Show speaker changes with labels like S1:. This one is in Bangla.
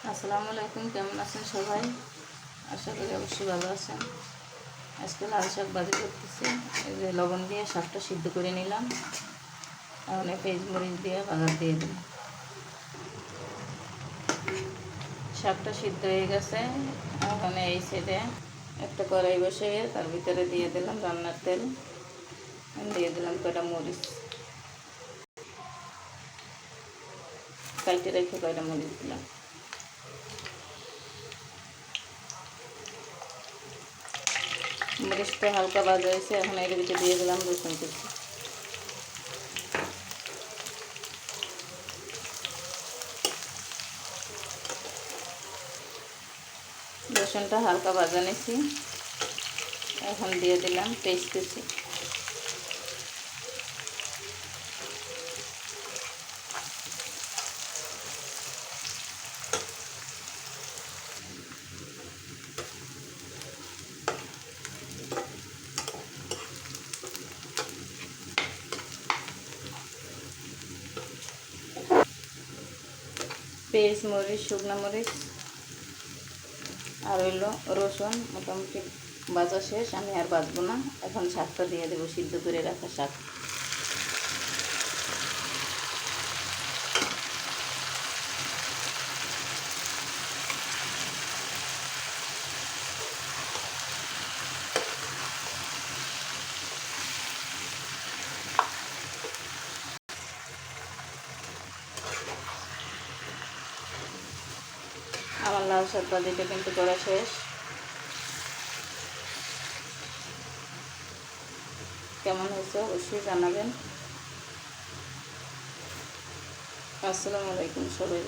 S1: আসসালামু আলাইকুম, কেমন আছেন সবাই? আশা করি অবশ্যই ভালো আছেন। আজকে লাল শাক ভাজি করতেছি। এই যে লবণ দিয়ে শাকটা সিদ্ধ করে নিলাম। এখন পেঁয়াজ মরিচ দিয়ে বাগার দিয়ে দিলাম। শাকটা সিদ্ধ হয়ে গেছে। এখন এই সাইডে একটা কড়াই বসিয়ে তার ভিতরে দিয়ে দিলাম রান্নার তেল, দিয়ে দিলাম কয়টা মরিচ, কাইটে রেখে কয়টা মরিচ দিলাম। মরিচটা হালকা ভাজা হয়েছে, এখন এর ভিতরে দিয়ে দিলাম রসুন কুচি। রসুনটা হালকা ভাজা নিয়েছি, এখন দিয়ে দিলাম পেঁয়াজ কুচি। পেঁয়াজ মরিচ শুকনো মরিচ আর হইল রসুন মোটামুটি ভাজা শেষ, আমি আর ভাজবো না। এখন শাকটা দিয়ে দেবো, সিদ্ধ করে রাখা শাক। আমার লাল শাক ভাজিটা কিন্তু করা শেষ। কেমন হয়েছে অবশ্যই জানাবেন। আসসালামু আলাইকুম সবাই।